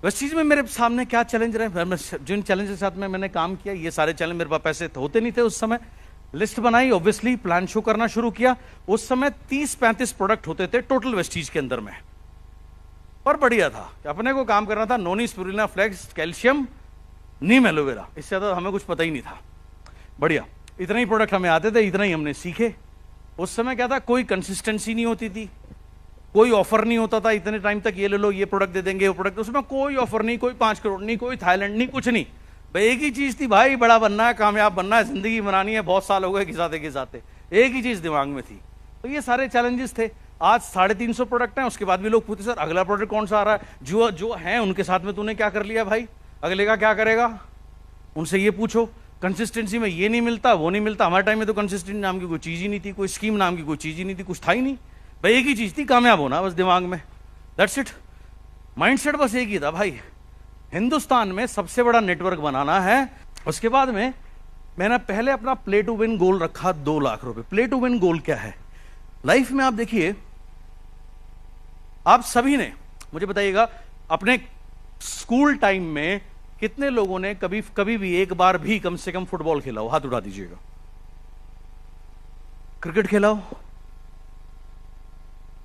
Vestige में मेरे सामने क्या चैलेंज रहे, जिन चैलेंज के साथ में मैंने काम किया, ये सारे चैलेंज, मेरे पास पैसे होते नहीं थे उस समय, लिस्ट बनाई, ऑब्वियसली प्लान शो करना शुरू किया। उस समय 30-35 प्रोडक्ट होते थे टोटल वेस्टीज के अंदर में, पर बढ़िया था, अपने को काम करना था। नोनी, स्पिरुलिना, फ्लेक्स, कैल्शियम, नीम, एलोवेरा, इससे ज्यादा हमें कुछ पता ही नहीं था। बढ़िया, इतने ही प्रोडक्ट हमें आते थे, इतना ही हमने सीखे। उस समय क्या था, कोई कंसिस्टेंसी नहीं होती थी, कोई ऑफर नहीं होता था इतने टाइम तक, ये ले लो, ये प्रोडक्ट दे देंगे, वो प्रोडक्ट, उसमें कोई ऑफर नहीं, कोई 5 करोड़ नहीं, कोई थाईलैंड नहीं, कुछ नहीं। भाई एक ही चीज थी, भाई बड़ा बनना है, कामयाब बनना है, जिंदगी बनानी है, बहुत साल हो गए घिसाते, एक ही चीज दिमाग में थी। तो ये सारे चैलेंजेस थे। आज 350 प्रोडक्ट हैं, उसके बाद भी लोग पूछते सर अगला प्रोडक्ट कौन सा आ रहा है, जो है उनके साथ में तूने क्या कर लिया भाई, अगले का क्या करेगा, उनसे ये पूछो। कंसिस्टेंसी में ये नहीं मिलता, वो नहीं मिलता। हमारे टाइम में तो कंसिस्टेंसी नाम की कोई चीज ही नहीं थी, कोई स्कीम नाम की कोई चीज ही नहीं थी, कुछ था ही नहीं भाई, एक ही चीज थी, कामयाब होना बस दिमाग में, दैट्स इट। माइंडसेट बस एक ही था भाई, हिंदुस्तान में सबसे बड़ा नेटवर्क बनाना है। उसके बाद में मैंने पहले अपना प्ले टू विन गोल रखा 2 लाख रुपए। प्ले टू विन गोल क्या है लाइफ में, आप देखिए, आप सभी ने मुझे बताइएगा अपने स्कूल टाइम में कितने लोगों ने कभी भी एक बार भी कम से कम फुटबॉल खेला हो, हाथ उठा दीजिएगा। क्रिकेट खेला हो,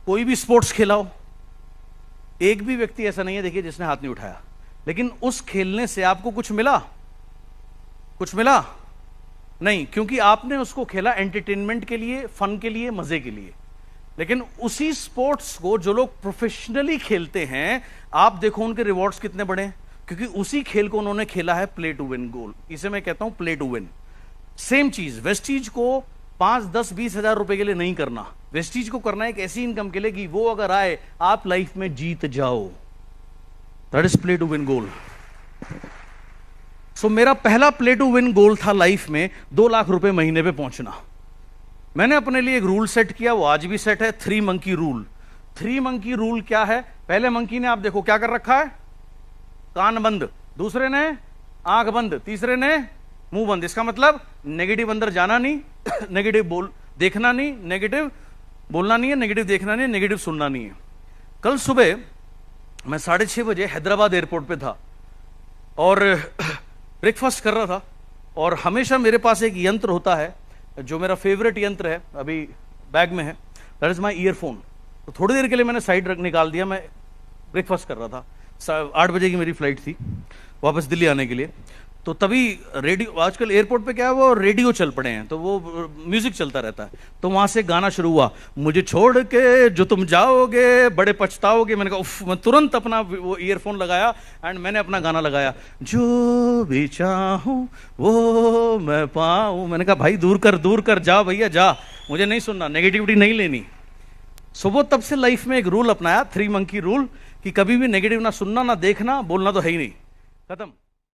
कोई भी स्पोर्ट्स खेला हो, एक भी व्यक्ति ऐसा नहीं है देखिए जिसने हाथ नहीं उठाया। लेकिन उस खेलने से आपको कुछ मिला? कुछ मिला नहीं, क्योंकि आपने उसको खेला एंटरटेनमेंट के लिए, फन के लिए, मजे के लिए। लेकिन उसी स्पोर्ट्स को जो लोग प्रोफेशनली खेलते हैं, आप देखो उनके रिवॉर्ड्स कितने बड़े हैं, क्योंकि उसी खेल को उन्होंने खेला है प्ले टू विन गोल। इसे मैं कहता हूं प्ले टू विन। सेम चीज वेस्टीज को 5, 10, 20 हजार रुपए के लिए नहीं करना, वेस्टीज को करना एक ऐसी इनकम के लिए कि वो अगर आए आप लाइफ में जीत जाओ। That is play to win goal. So मेरा पहला प्ले टू विन गोल था लाइफ में 2 लाख रुपए महीने पे पहुंचना। मैंने अपने लिए एक रूल सेट किया, वो आज भी सेट है, 3 मंकी रूल। 3 मंकी रूल क्या है? पहले मंकी ने आप देखो क्या कर रखा है, कान बंद, दूसरे ने आंख बंद, तीसरे ने मुंह बंद। इसका मतलब नेगेटिव अंदर जाना नहीं, नेगेटिव देखना नहीं, नेगेटिव बोलना नहीं है, नेगेटिव देखना नहीं है, नेगेटिव सुनना नहीं है। कल सुबह मैं 6:30 बजे हैदराबाद एयरपोर्ट पे था और ब्रेकफास्ट कर रहा था, और हमेशा मेरे पास एक यंत्र होता है जो मेरा फेवरेट यंत्र है, अभी बैग में है, दैट इज माई ईयरफोन। तो थोड़ी देर के लिए मैंने साइड निकाल दिया, मैं ब्रेकफास्ट कर रहा था, 8 बजे की मेरी फ्लाइट थी वापस दिल्ली आने के लिए। तो तभी रेडियो, आजकल एयरपोर्ट पे क्या है, वो रेडियो चल पड़े हैं, तो वो म्यूजिक चलता रहता है। तो वहां से गाना शुरू हुआ, मुझे छोड़ के जो तुम जाओगे बड़े पछताओगे। मैंने कहा उफ, मैं तुरंत अपना वो ईयरफोन लगाया एंड मैंने अपना गाना लगाया, जो भी चाहूं वो मैं पाऊं। मैंने कहा भाई दूर कर, जा भैया जा, मुझे नहीं सुनना, नेगेटिविटी नहीं लेनी। सो वो तब से लाइफ में एक रूल अपनाया, 3 मंकी रूल, कि कभी भी नेगेटिव ना सुनना, ना देखना, बोलना तो है ही नहीं, खत्म।